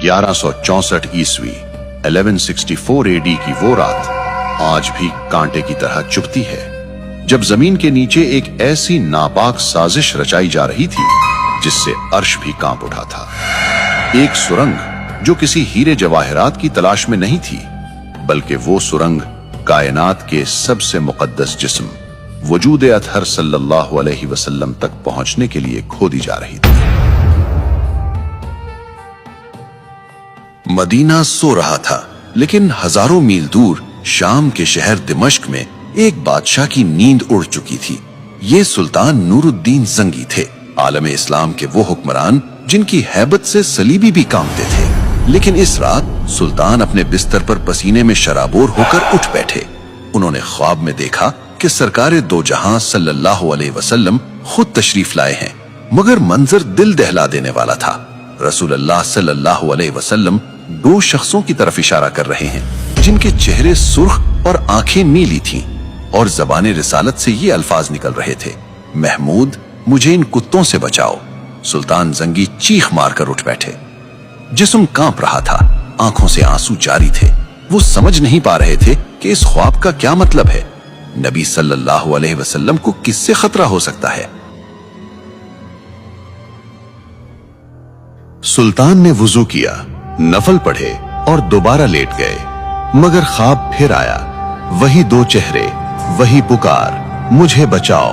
1164 ईस्वी 1164 AD की वो रात आज भी कांटे की तरह चुभती है, जब जमीन के नीचे एक ऐसी नापाक साजिश रचाई जा रही थी जिससे अर्श भी कांप उठा था। एक सुरंग जो किसी हीरे जवाहरात की तलाश में नहीं थी, बल्कि वो सुरंग कायनात के सबसे मुकद्दस जिस्म वजूद अतहर सल्लल्लाहु अलैहि वसल्लम तक पहुंचने के लिए खोदी जा रही थी। मदीना सो रहा था, लेकिन हजारों मील दूर शाम के शहर दिमश्क में एक बादशाह की नींद उड़ चुकी थी। ये सुल्तान नूरुद्दीन जंगी थे, आलम इस्लाम के वो हुक्मरान जिनकी हैबत से सलीबी भी कांपते थे। लेकिन इस रात सुल्तान अपने बिस्तर पर पसीने में शराबोर होकर उठ बैठे। उन्होंने ख्वाब में देखा कि सरकारे दो जहां सल्लल्लाहु अलैहि वसल्लम खुद तशरीफ लाए हैं, मगर मंजर दिल दहला देने वाला था। रसूलुल्लाह सल्लल्लाहु अलैहि वसल्लम दो शख्सों की तरफ इशारा कर रहे हैं जिनके चेहरे सुर्ख और आंखें नीली थीं, और ज़बाने रिसालत से ये अल्फाज निकल रहे थे, महमूद मुझे इन कुत्तों से बचाओ। सुल्तान जंगी चीख मारकर उठ बैठे। जिस्म कांप रहा था, आंखों से आंसू जारी थे। वो समझ नहीं पा रहे थे कि इस ख्वाब का क्या मतलब है। नबी सल्लल्लाहु अलैहि वसल्लम को किससे खतरा हो सकता है? सुल्तान ने वुजू किया, नफल पढ़े और दोबारा लेट गए, मगर ख्वाब फिर आया। वही दो चेहरे, वही पुकार, मुझे बचाओ।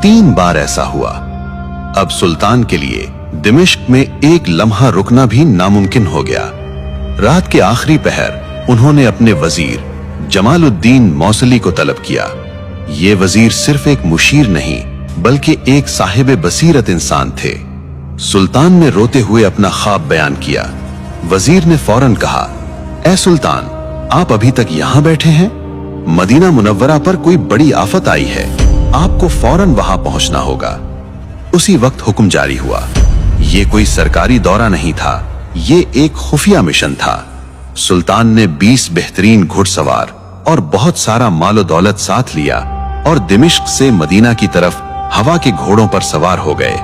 3 बार ऐसा हुआ। अब सुल्तान के लिए दिमिश्क में एक लम्हा रुकना भी नामुमकिन हो गया। रात के आखिरी पहर उन्होंने अपने वजीर जमालुद्दीन मौसली को तलब किया। ये वजीर सिर्फ एक मुशीर नहीं, बल्कि एक साहिब बसीरत इंसान थे। सुल्तान ने रोते हुए अपना ख्वाब बयान किया। वजीर ने फौरन कहा, ए सुल्तान, आप अभी तक यहाँ बैठे हैं? मदीना मुनव्वरा पर कोई बड़ी आफत आई है, आपको फौरन वहां पहुंचना होगा। उसी वक्त हुक्म जारी हुआ। ये कोई सरकारी दौरा नहीं था, ये एक खुफिया मिशन था। सुल्तान ने 20 बेहतरीन घुड़सवार और बहुत सारा मालो दौलत साथ लिया और दिमिश्क से मदीना की तरफ हवा के घोड़ों पर सवार हो गए।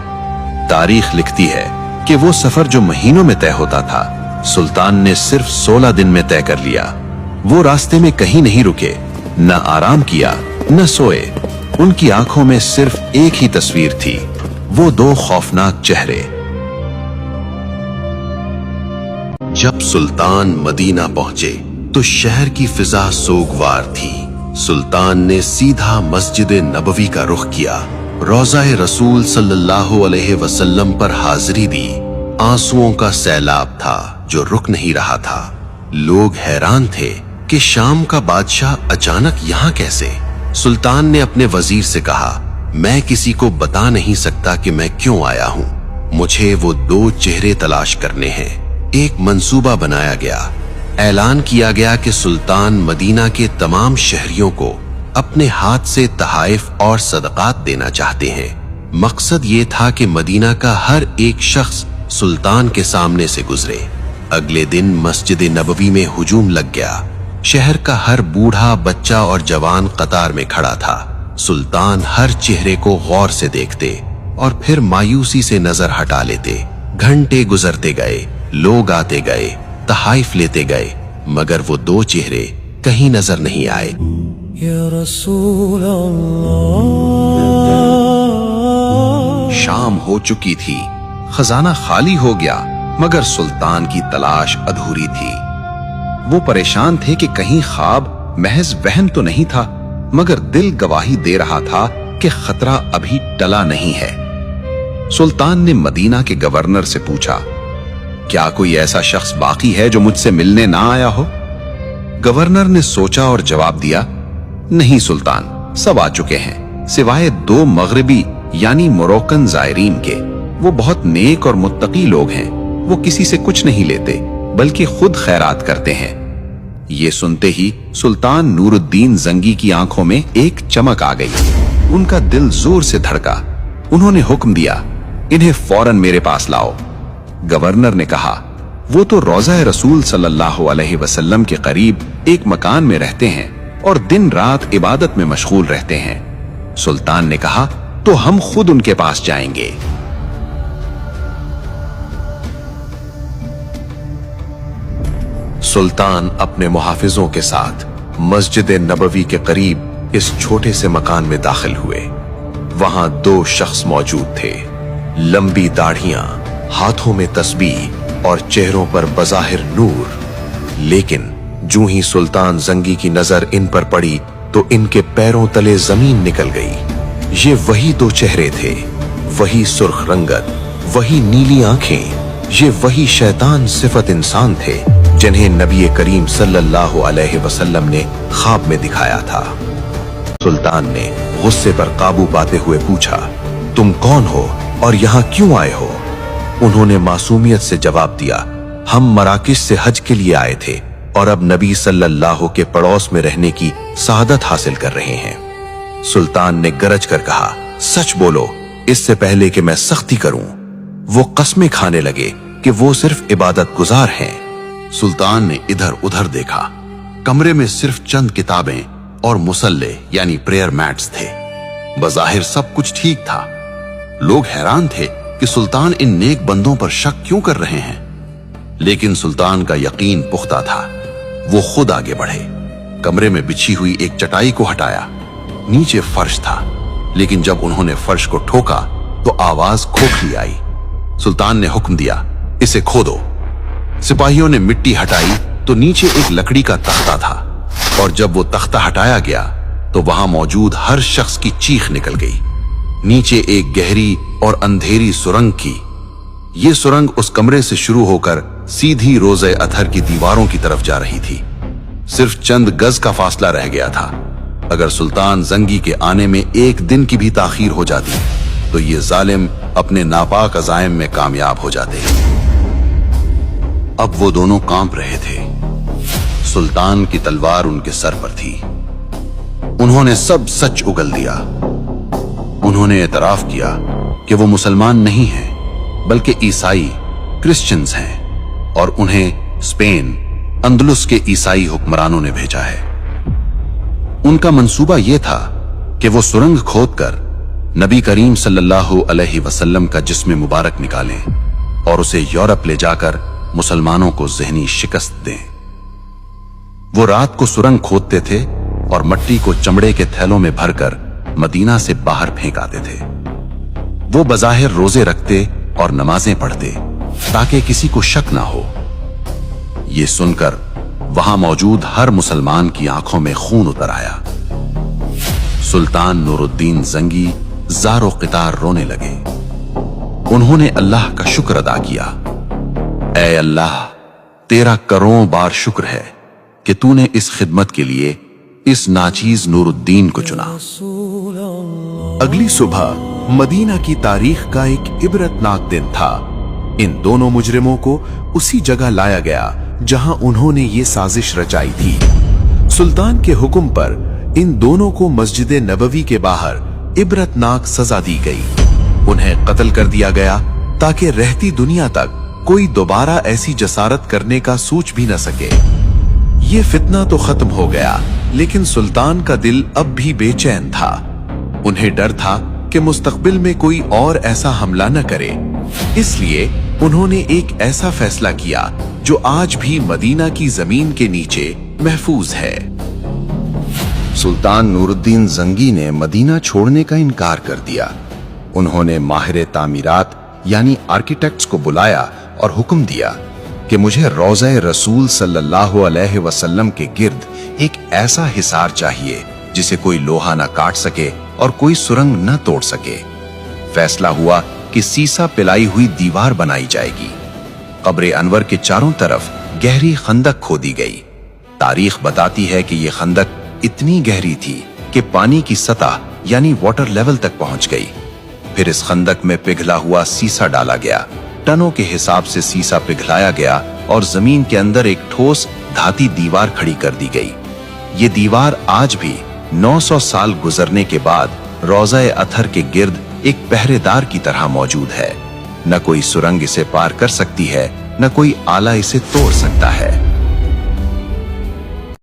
तारीख लिखती है कि वो सफर जो महीनों में तय होता था, सुल्तान ने सिर्फ 16 दिन में तय कर लिया। वो रास्ते में कहीं नहीं रुके, न आराम किया, न सोए। उनकी आंखों में सिर्फ एक ही तस्वीर थी, वो 2 खौफनाक चेहरे। जब सुल्तान मदीना पहुंचे तो शहर की फिजा सोगवार थी। सुल्तान ने सीधा मस्जिद नबवी का रुख किया, रोज़ाए रसूल सल्लल्लाहु अलैहि वसल्लम पर हाजिरी दी। आंसुओं का सैलाब था जो रुक नहीं रहा था। लोग हैरान थे कि शाम का बादशाह अचानक यहाँ कैसे? सुल्तान ने अपने वजीर से कहा, मैं किसी को बता नहीं सकता कि मैं क्यों आया हूँ। मुझे वो 2 चेहरे तलाश करने हैं। एक मंसूबा बनाया गया। ऐलान किया गया कि सुल्तान मदीना के तमाम शहरियों को अपने हाथ से तहाइफ और सदकात देना चाहते हैं। मकसद ये था कि मदीना का हर एक शख्स सुल्तान के सामने से गुजरे। अगले दिन मस्जिद नबवी में हुजूम लग गया। शहर का हर बूढ़ा, बच्चा और जवान कतार में खड़ा था। सुल्तान हर चेहरे को गौर से देखते और फिर मायूसी से नजर हटा लेते। घंटे गुजरते गए, लोग आते गए, तहाइफ लेते गए, मगर वो 2 चेहरे कहीं नजर नहीं आए। या रसूल अल्लाह। शाम हो चुकी थी, खजाना खाली हो गया, मगर सुल्तान की तलाश अधूरी थी। वो परेशान थे कि कहीं ख्वाब महज वहम तो नहीं था, मगर दिल गवाही दे रहा था कि खतरा अभी टला नहीं है। सुल्तान ने मदीना के गवर्नर से पूछा, क्या कोई ऐसा शख्स बाकी है जो मुझसे मिलने ना आया हो? गवर्नर ने सोचा और जवाब दिया, नहीं सुल्तान, सब आ चुके हैं, सिवाय 2 मगरिबी यानी मोरक्कन जायरीन के। वो बहुत नेक और मुत्तकी लोग हैं। वो किसी से कुछ नहीं लेते, बल्कि खुद खैरात करते हैं। ये सुनते ही सुल्तान नूरुद्दीन जंगी की आंखों में एक चमक आ गई। उनका दिल जोर से धड़का। उन्होंने हुक्म दिया, इन्हें फौरन मेरे पास लाओ। गवर्नर ने कहा, वो तो रोज़ाए रसूल सल्लल्लाहु अलैहि वसल्लम के करीब एक मकान में रहते हैं और दिन रात इबादत में मशगूल रहते हैं। सुल्तान ने कहा, तो हम खुद उनके पास जाएंगे। सुल्तान अपने मुहाफिजों के साथ मस्जिद नबवी के करीब इस छोटे से मकान में दाखिल हुए। वहां दो शख्स मौजूद थे, लंबी दाढ़ियां, हाथों में तस्बीह और चेहरों पर बज़ाहिर नूर। लेकिन जूं ही सुल्तान जंगी की नजर इन पर पड़ी तो इनके पैरों तले जमीन निकल गई। ये वही दो चेहरे थे, वही सुर्ख रंगत, वही नीली आंखें, ये वही शैतान सिफत इंसान थे जिन्हें नबी करीम सल्लल्लाहु अलैहि वसल्लम ने ख्वाब में दिखाया था। सुल्तान ने गुस्से पर काबू पाते हुए पूछा, तुम कौन हो और यहाँ क्यों आए हो? उन्होंने मासूमियत से जवाब दिया, हम मराकिश से हज के लिए आए थे और अब नबी सल्लल्लाहु के पड़ोस में रहने की सआदत हासिल कर रहे हैं। सुल्तान ने गरज कर कहा, सच बोलो, इससे पहले कि मैं सख्ती करूं। वो कस्में खाने लगे कि वो सिर्फ इबादत गुजार हैं। सुल्तान ने इधर उधर देखा। कमरे में सिर्फ चंद किताबें और मुसल्ले यानी प्रेयर मैट्स थे। बज़ाहिर सब कुछ ठीक था। लोग हैरान थे कि सुल्तान इन नेक बंदों पर शक क्यों कर रहे हैं, लेकिन सुल्तान का यकीन पुख्ता था। वो खुद आगे बढ़े, कमरे में बिछी हुई एक चटाई को हटाया। नीचे फर्श था, लेकिन जब उन्होंने फर्श को ठोका तो आवाज खोखली आई। सुल्तान ने हुक्म दिया, इसे खोदो। सिपाहियों ने मिट्टी हटाई तो नीचे एक लकड़ी का तख्ता था, और जब वो तख्ता हटाया गया तो वहां मौजूद हर शख्स की चीख निकल गई। नीचे एक गहरी और अंधेरी सुरंग की। ये सुरंग उस कमरे से शुरू होकर सीधी रोज़े अतहर की दीवारों की तरफ जा रही थी। सिर्फ चंद गज का फासला रह गया था। अगर सुल्तान जंगी के आने में एक दिन की भी ताखीर हो जाती तो ये जालिम अपने नापाक अज़ाइम में कामयाब हो जाते। अब वो दोनों कांप रहे थे। सुल्तान की तलवार उनके सर पर थी। उन्होंने सब सच उगल दिया। उन्होंने एतराफ किया कि वो मुसलमान नहीं हैं, बल्कि ईसाई क्रिश्चियंस हैं, और उन्हें स्पेन अंदलुस के ईसाई हुक्मरानों ने भेजा है। उनका मंसूबा यह था कि वो सुरंग खोदकर नबी करीम सल्लल्लाहु अलैहि वसल्लम का जिस्म मुबारक निकालें और उसे यूरोप ले जाकर मुसलमानों को ज़हनी शिकस्त दें। वो रात को सुरंग खोदते थे और मट्टी को चमड़े के थैलों में भरकर मदीना से बाहर फेंक आते थे। वो बज़ाहिर रोजे रखते और नमाजें पढ़ते ताकि किसी को शक ना हो। ये सुनकर वहां मौजूद हर मुसलमान की आंखों में खून उतर आया। सुल्तान नूरुद्दीन जंगी ज़ारो क़ितार रोने लगे। उन्होंने अल्लाह का शुक्र अदा किया। ऐ अल्लाह, तेरा करोड़ों बार शुक्र है कि तूने इस खिदमत के लिए इस नाचीज नूरुद्दीन को चुना। अगली सुबह मदीना की तारीख का एक इबरतनाक दिन था। इन दोनों मुजरिमों को उसी जगह लाया गया जहां उन्होंने ये साजिश रचाई थी। सुल्तान के हुक्म पर इन दोनों को मस्जिद नबवी के बाहर इबरतनाक सजा दी गई। उन्हें कत्ल कर दिया गया ताकि रहती दुनिया तक कोई दोबारा ऐसी जसारत करने का सोच भी न सके। ये फितना तो खत्म हो गया, लेकिन सुल्तान का दिल अब भी बेचैन था। उन्हें डर था कि मुस्तकबिल में कोई और ऐसा हमला न करे। इसलिए उन्होंने एक ऐसा फैसला किया जो आज भी मदीना की जमीन के नीचे महफूज है। सुल्तान नूरुद्दीन जंगी ने मदीना छोड़ने का इनकार कर दिया। उन्होंने माहिर तामीरात यानी आर्किटेक्ट्स को बुलाया और हुक्म दिया कि मुझे रोज़े रसूल सल्लल्लाहु अलैहि वसल्लम के गिर्द एक ऐसा हिसार चाहिए जिसे कोई लोहा न काट सके और कोई सुरंग न तोड़ सके। फैसला हुआ कि सीसा पिलाई हुई दीवार बनाई जाएगी। कब्र अनवर के चारों तरफ गहरी खंदक खोदी गई। तारीख बताती है कि यह खंदक इतनी गहरी थी कि पानी की सतह यानी वाटर लेवल तक पहुंच गई। फिर इस खंदक में पिघला हुआ सीसा डाला गया। टनों के हिसाब से सीसा पिघलाया गया और जमीन के अंदर एक ठोस धाती दीवार खड़ी कर दी गई। ये दीवार आज भी 900 साल गुजरने के बाद रोज़ा अतहर के गिर्द एक पहरेदार की तरह मौजूद है। न कोई सुरंग इसे पार कर सकती है, न कोई आला इसे तोड़ सकता है।